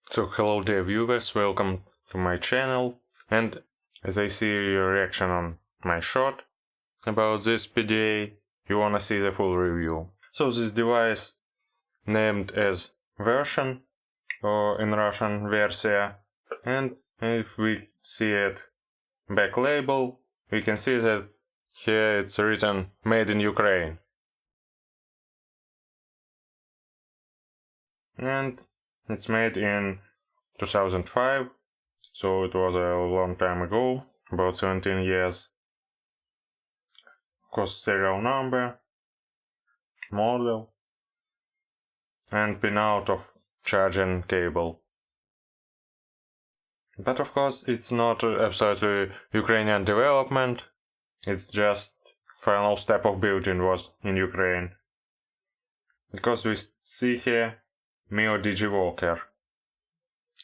So hello dear viewers, welcome to my channel, and as I see your reaction on my short about this PDA, you wanna see the full review. So this device named as version, or in Russian Versia, and if we see it back label, we can see that here it's written made in Ukraine. And it's made in 2005, so it was a long time ago, about 17 years. Of course, serial number, model, and pinout of charging cable. But of course, it's not absolutely Ukrainian development, it's just final step of building was in Ukraine. Because we see here Mio DigiWalker.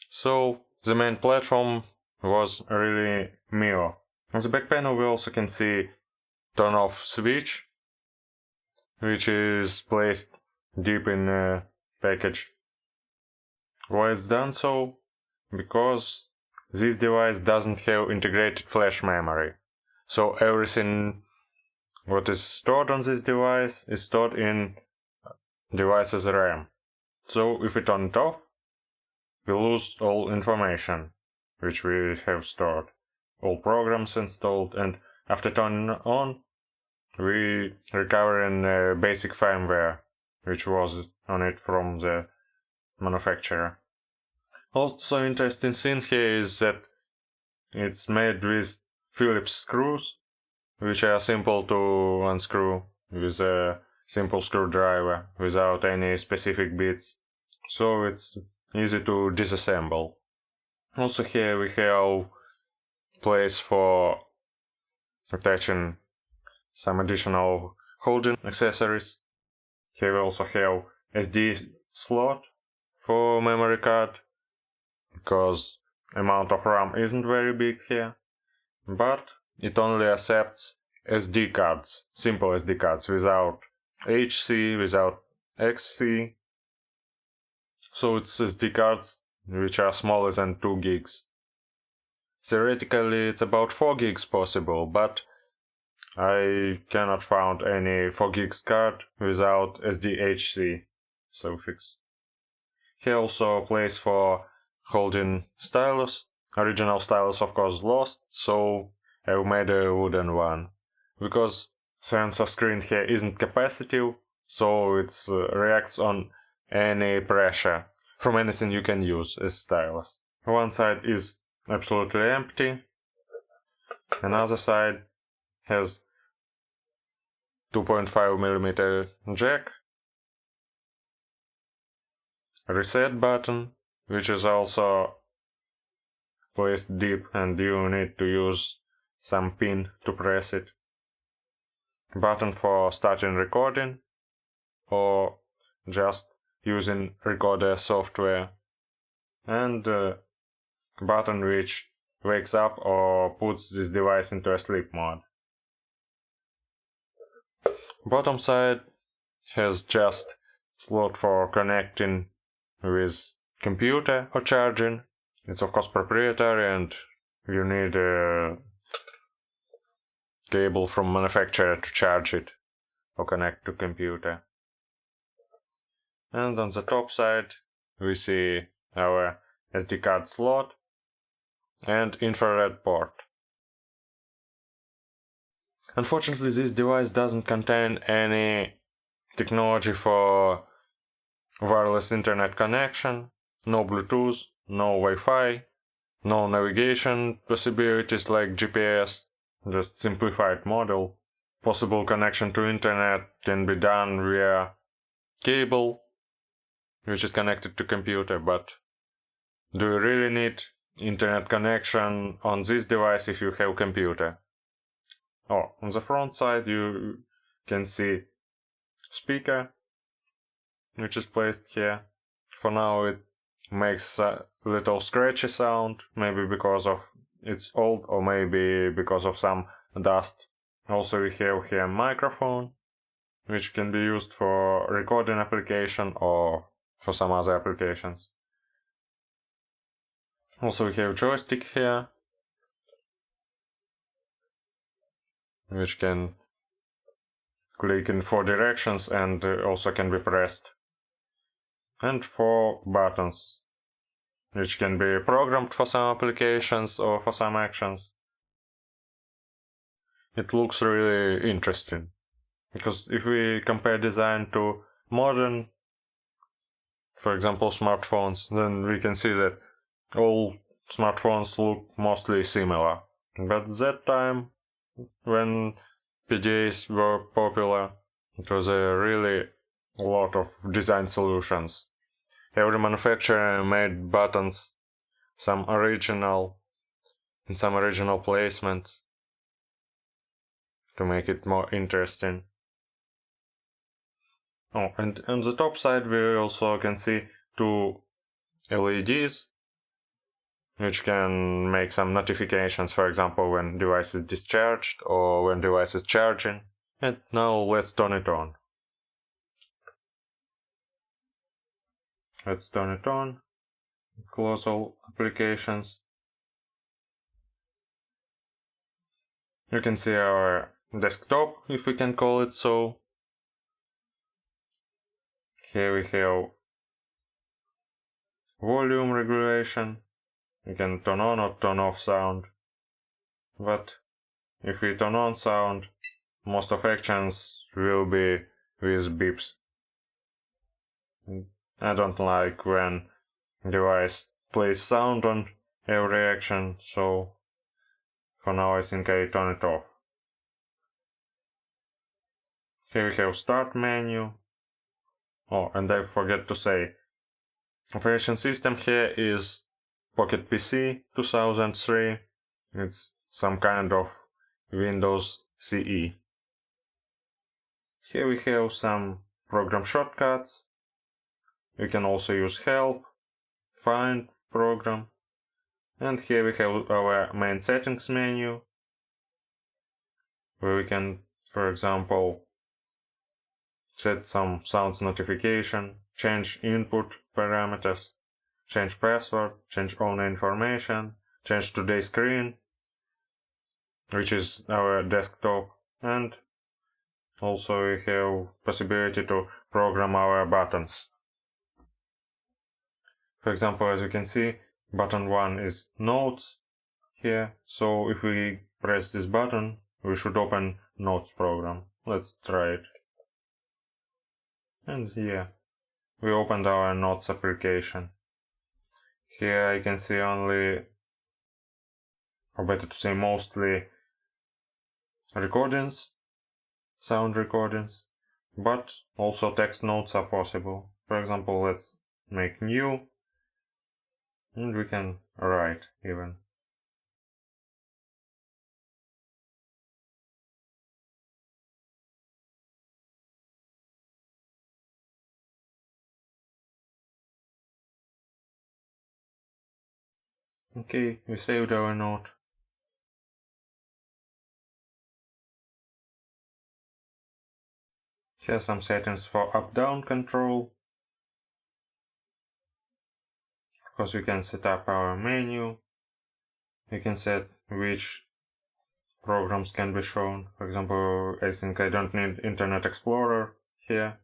So the main platform was really Mio. On the back panel we also can see turn off switch, which is placed deep in the package. Why it's done so? Because this device doesn't have integrated flash memory. So everything what is stored on this device is stored in device's RAM. So if we turn it off, we lose all information which we have stored, all programs installed, and after turning on, we recover in basic firmware which was on it from the manufacturer. Also interesting thing here is that it's made with Phillips screws, which are simple to unscrew with a simple screwdriver without any specific bits, so it's easy to disassemble. Also here we have place for attaching some additional holding accessories. Here we also have SD slot for memory card, because amount of RAM isn't very big here, but it only accepts SD cards, simple SD cards, without HC, without XC. So it's SD cards which are smaller than 2 gigs. Theoretically it's about 4 gigs possible, but I cannot find any 4 gigs card without SDHC suffix. Here also a place for holding stylus. Original stylus of course lost, so I've made a wooden one. Because sensor screen here isn't capacitive, so it reacts on any pressure from anything you can use as stylus. One side is absolutely empty, another side has 2.5mm jack, reset button, which is also placed deep and you need to use some pin to press it. Button for starting recording or just using recorder software, and button which wakes up or puts this device into a sleep mode. Bottom side has just slot for connecting with computer or charging. It's of course proprietary and you need a cable from manufacturer to charge it or connect to computer. And on the top side we see our SD card slot and infrared port. Unfortunately this device doesn't contain any technology for wireless internet connection, no Bluetooth, no Wi-Fi, no navigation possibilities like GPS, just simplified model. Possible connection to internet can be done via cable, which is connected to computer, but do you really need internet connection on this device if you have computer? Oh, on the front side you can see speaker, which is placed here. For now it makes a little scratchy sound, maybe because of it's old or maybe because of some dust. Also we have here a microphone, which can be used for recording application or for some other applications. Also we have joystick here, which can click in 4 directions and also can be pressed. And 4 buttons, which can be programmed for some applications or for some actions. It looks really interesting, because if we compare design to modern, for example, smartphones, then we can see that all smartphones look mostly similar. But at that time, when PDAs were popular, it was a really lot of design solutions. Every manufacturer made buttons, some original placements to make it more interesting. Oh, and on the top side we also can see 2 LEDs, which can make some notifications, for example, when device is discharged or when device is charging. And now let's turn it on. Let's turn it on. Close all applications. You can see our desktop, if we can call it so. Here we have volume regulation. You can turn on or turn off sound. But if we turn on sound, most of actions will be with beeps. I don't like when device plays sound on every action, so for now I think I turn it off. Here we have start menu. Oh, and I forget to say, operation system here is Pocket PC 2003. It's some kind of Windows CE. Here we have some program shortcuts. You can also use help, find program. And here we have our main settings menu, where we can, for example, set some sounds notification, change input parameters, change password, change owner information, change today's screen, which is our desktop, and also we have possibility to program our buttons. For example, as you can see, button 1 is Notes here, so if we press this button, we should open Notes program. Let's try it. And here, we opened our Notes application. Here I can see only, or better to say mostly, recordings, sound recordings, but also text notes are possible. For example, let's make new, and we can write even. Okay, we saved our note. Here are some settings for up-down control. Of course, we can set up our menu. We can set which programs can be shown. For example, I think I don't need Internet Explorer here.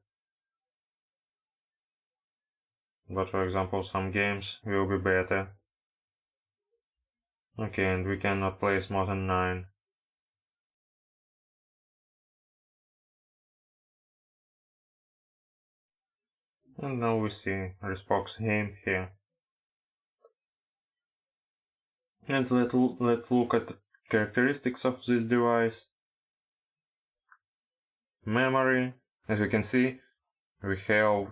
But for example, some games will be better. Okay, and we cannot place more than 9. And now we see Respox game here. And let's look at characteristics of this device. Memory, as you can see, we have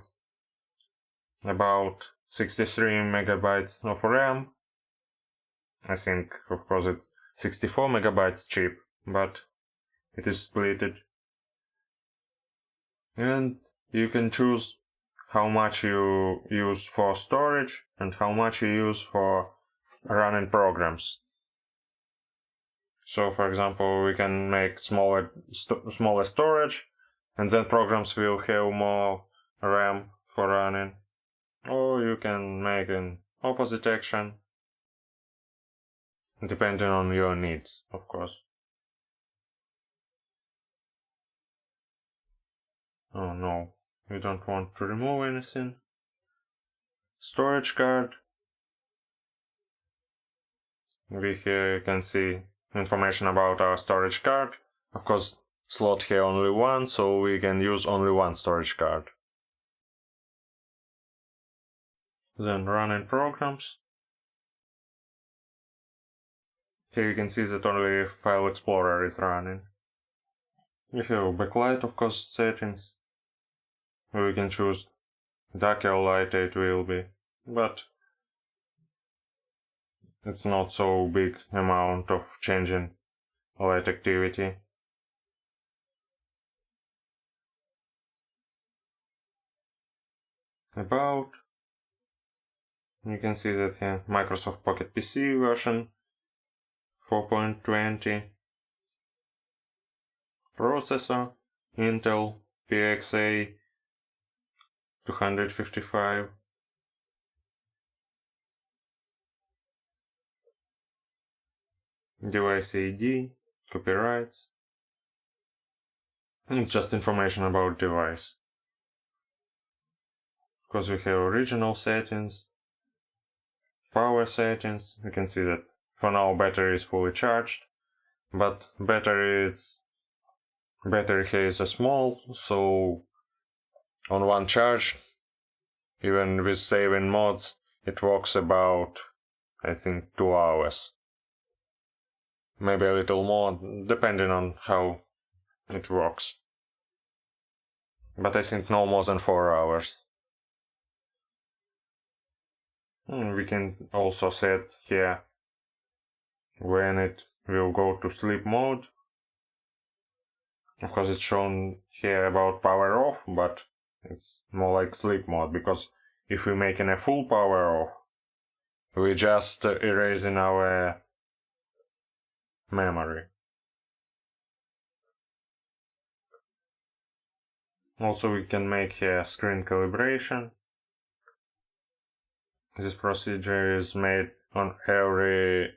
about 63 megabytes of RAM. I think, of course, it's 64 megabytes chip, but it is splitted. And you can choose how much you use for storage and how much you use for running programs. So, for example, we can make smaller storage, and then programs will have more RAM for running. Or you can make an opposite action, depending on your needs, of course. Oh no, we don't want to remove anything. Storage card. Here you can see information about our storage card. Of course, slot here only one, so we can use only one storage card. Then running programs. Here you can see that only File Explorer is running. We have backlight, of course, settings. We can choose darker light it will be, but it's not so big amount of changing light activity. About, you can see that here Microsoft Pocket PC version 4.20, processor Intel PXA 255, device ID, copyrights. It's just information about device. Because we have original settings, power settings. You can see that for now battery is fully charged, but battery here is small, so on one charge, even with saving mods, it works about, I think, 2 hours. Maybe a little more, depending on how it works. But I think no more than 4 hours. We can also set here when it will go to sleep mode. Of course, it's shown here about power off, but it's more like sleep mode, because if we make a full power off, we just erasing our memory. Also, we can make here screen calibration. This procedure is made on every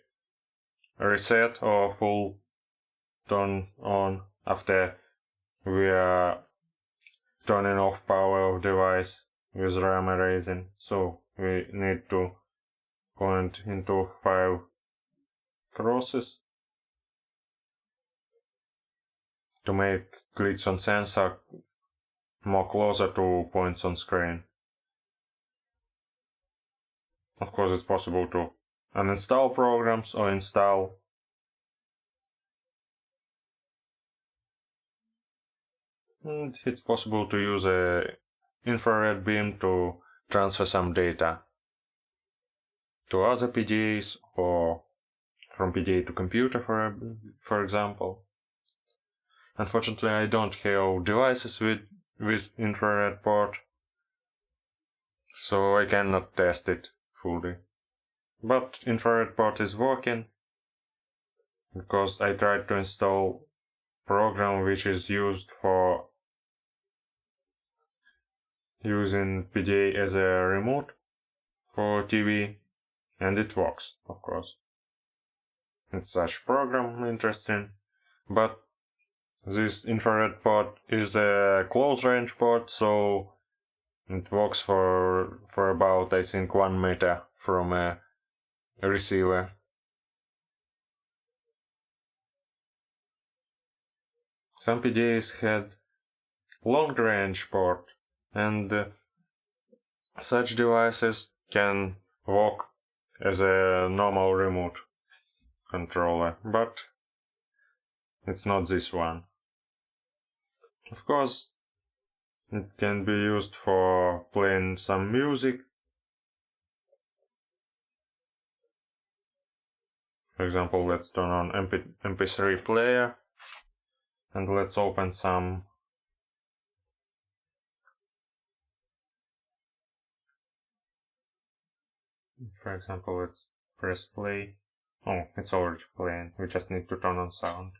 reset or full turn on after we are turning off power of device with RAM erasing. So we need to point into 5 crosses to make clicks on sensor more closer to points on screen. Of course, it's possible to uninstall programs or install. And it's possible to use a infrared beam to transfer some data to other PDAs or from PDA to computer, for example. Unfortunately, I don't have devices with infrared port, so I cannot test it fully. But infrared port is working, because I tried to install program which is used for using PDA as a remote for TV, and it works, of course. It's such program interesting, but this infrared port is a close range port, so it works for about, I think, 1 meter from a receiver. Some PDAs had long range port, and such devices can work as a normal remote controller, but it's not this one. Of course, it can be used for playing some music. For example, let's turn on MP3 player and let's open some. For example, let's press play. Oh, it's already playing. We just need to turn on sound.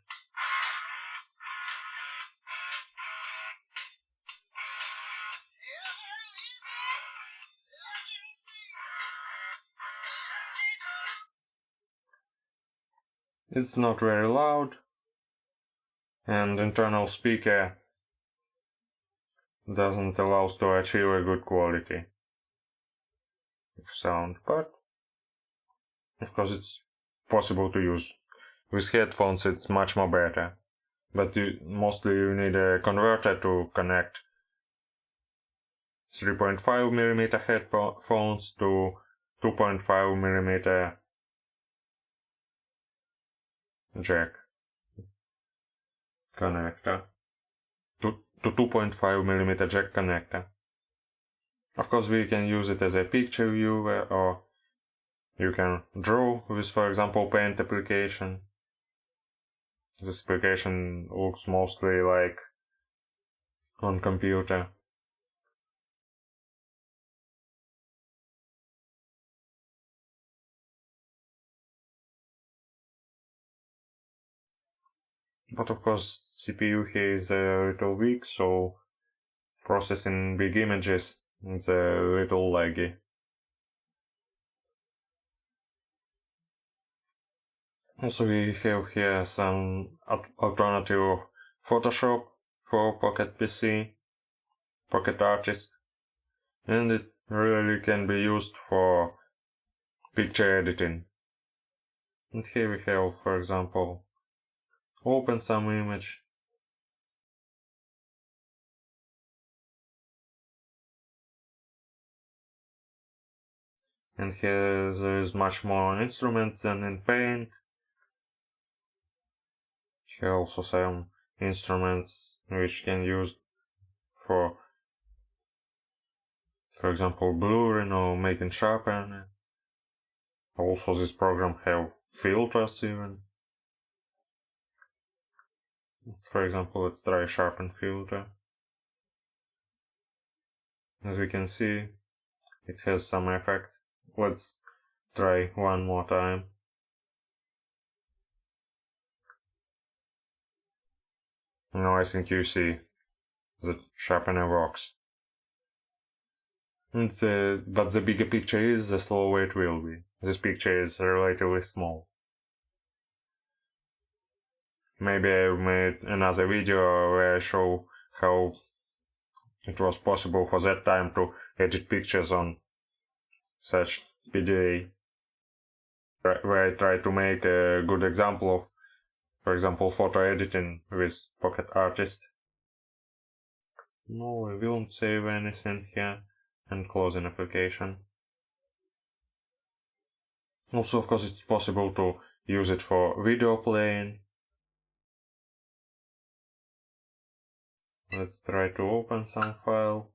It's not very loud, and internal speaker doesn't allow us to achieve a good quality of sound, but of course it's possible to use. With headphones it's much more better, but mostly you need a converter to connect 3.5mm headphones to 2.5mm jack connector. To 2.5mm jack connector. Of course we can use it as a picture viewer, or you can draw with, for example, paint application. This application looks mostly like on computer. But of course CPU here is a little weak, so processing big images is a little laggy. Also we have here some alternative of Photoshop for Pocket PC, Pocket Artist, and it really can be used for picture editing. And here we have, for example, open some image, and here there is much more instruments than in Paint. Here also some instruments which can use for example, blurring or making sharpen. Also this program have filters even. For example, let's try sharpen filter. As we can see, it has some effect. Let's try one more time. Now I think you see that sharpener works. But the bigger picture is, the slower it will be. This picture is relatively small. Maybe I made another video where I show how it was possible for that time to edit pictures on such PDA, where I try to make a good example of, for example, photo editing with Pocket Artist. No, I won't save anything here, and close an application. Also, of course, it's possible to use it for video playing. Let's try to open some file.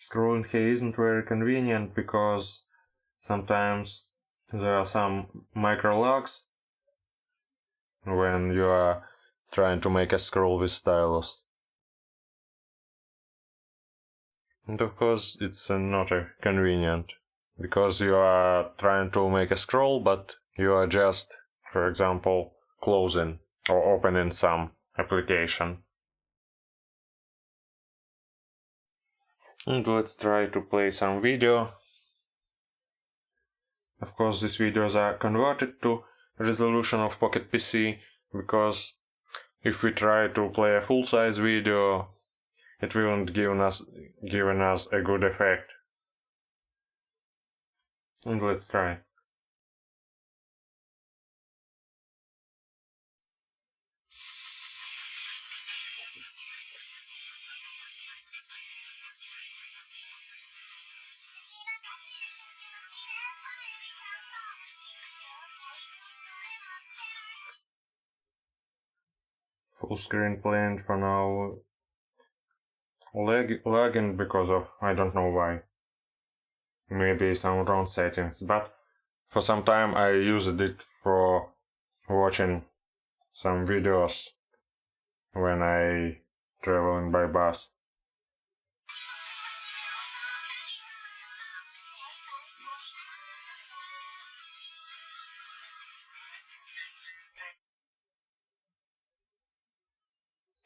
Scrolling here isn't very convenient because sometimes there are some micro lags when you are trying to make a scroll with stylus. And of course it's not convenient, because you are trying to make a scroll, but you are just, for example, closing or opening some application. And let's try to play some video. Of course these videos are converted to resolution of Pocket PC, because if we try to play a full-size video, it won't given us a good effect. And let's try. Full screen playing for now. Lagging because of, I don't know why. Maybe some wrong settings, but for some time I used it for watching some videos when I traveling by bus.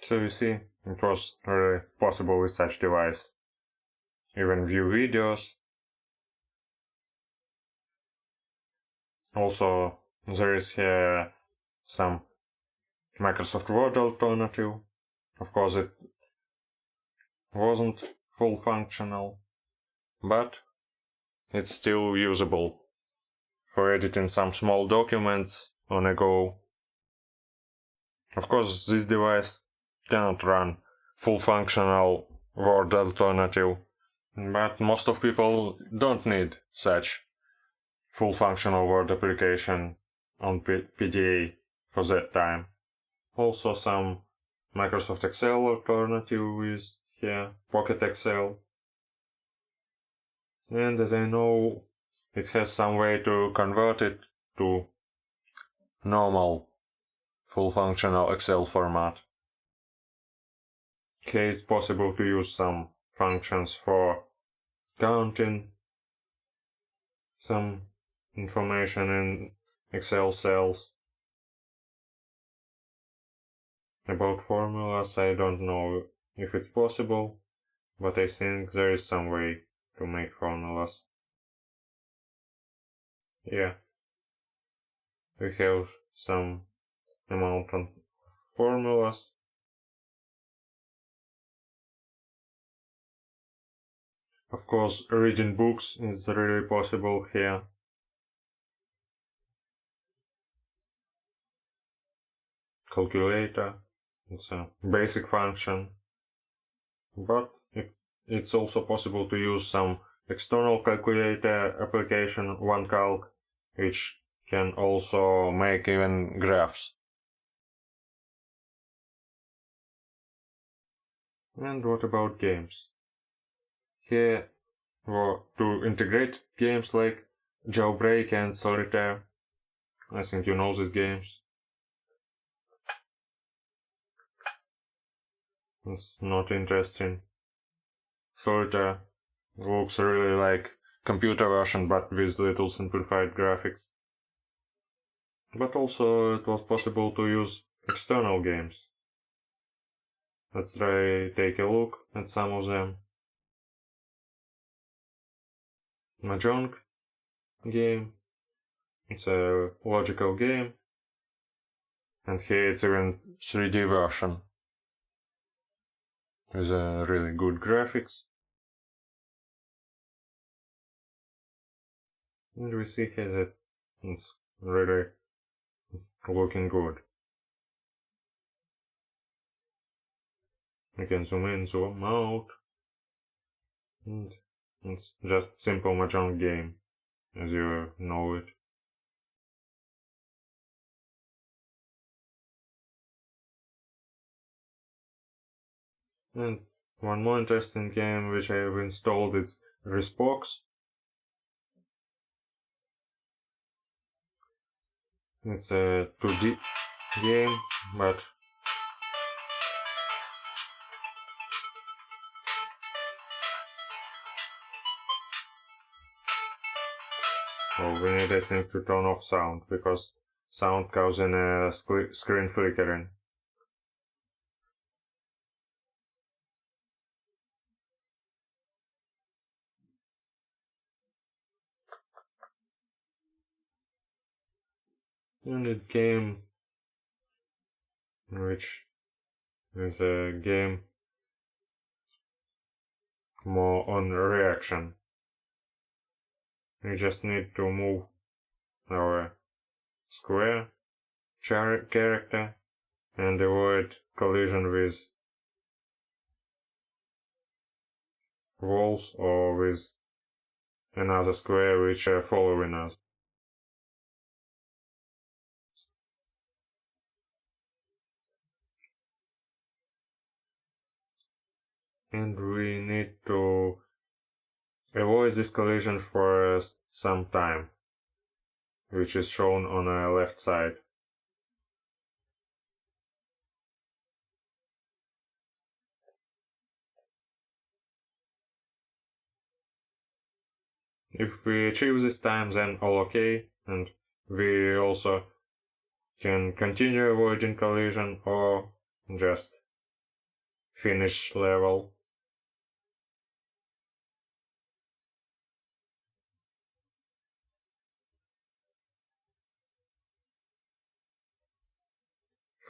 So you see, it was really possible with such device. Even view videos, Also, there is here some Microsoft Word alternative. Of course, it wasn't full functional, but it's still usable for editing some small documents on a go. Of course, this device cannot run full functional Word alternative, but most of people don't need such full functional Word application on PDA for that time. Also some Microsoft Excel alternative is here, Pocket Excel. And as I know, it has some way to convert it to normal full functional Excel format. Here it's possible to use some functions for counting some information in Excel cells. About formulas, I don't know if it's possible, but I think there is some way to make formulas. Yeah, we have some amount of formulas. Of course, reading books is really possible here. Calculator, it's a basic function. But if it's also possible to use some external calculator application, OneCalc, which can also make even graphs. And what about games? Here, to integrate games like Jailbreak and Solitaire. I think you know these games. It's not interesting. Solitaire looks really like computer version but with little simplified graphics. But also it was possible to use external games. Let's try take a look at some of them. Mahjong game. It's a logical game. And here it's even 3D version. With really good graphics. And we see here that it's really looking good. You can zoom in, zoom out. And it's just simple Mahjong game, as you know it. And one more interesting game which I have installed is Respox. It's a 2D game, but we need, I think, to turn off sound because sound causing a screen flickering. And it's game which is a game more on reaction. We just need to move our square character and avoid collision with walls or with another square which are following us. And we need to avoid this collision for some time, which is shown on the left side. If we achieve this time, then all okay, and we also can continue avoiding collision or just finish level.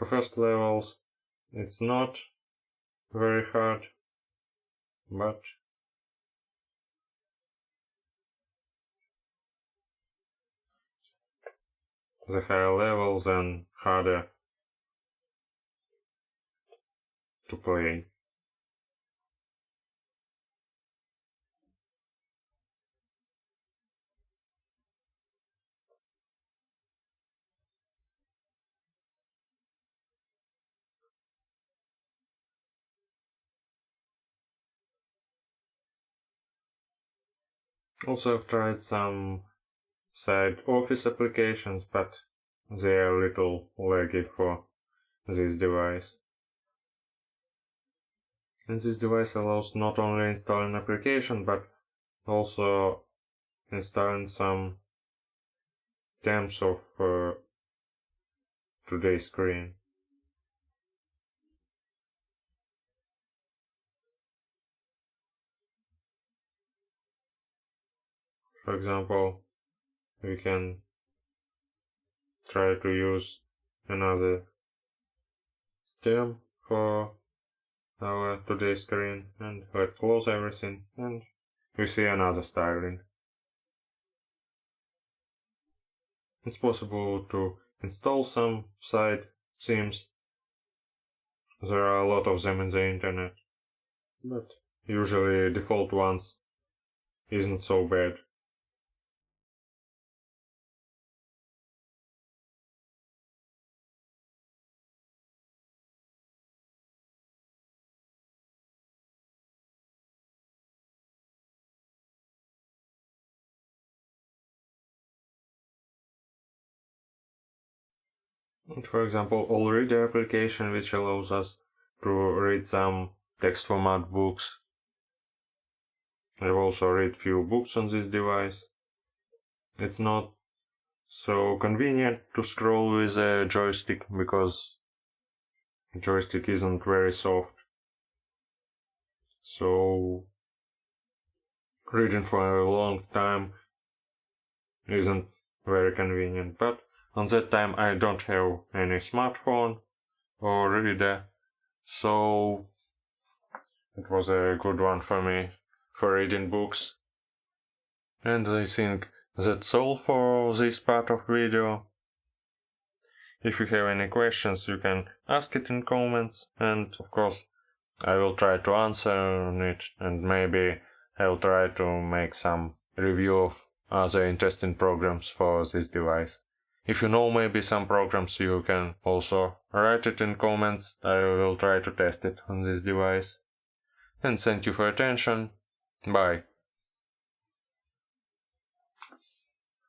For first levels, it's not very hard, but the higher levels then harder to play. Also, I've tried some side office applications, but they are a little laggy for this device. And this device allows not only installing application, but also installing some terms of today's screen. For example, we can try to use another term for our today's screen, and let's close everything, and we see another styling. It's possible to install some side themes. There are a lot of them in the internet, but usually default ones isn't so bad. And for example, Allreader application, which allows us to read some text format books. I've also read few books on this device. It's not so convenient to scroll with a joystick because the joystick isn't very soft. So reading for a long time isn't very convenient. But on that time I don't have any smartphone or reader, so it was a good one for me for reading books. And I think that's all for this part of video. If you have any questions, you can ask it in comments, and of course I will try to answer it, and maybe I'll try to make some review of other interesting programs for this device. If you know maybe some programs, you can also write it in comments. I will try to test it on this device. And thank you for attention. Bye.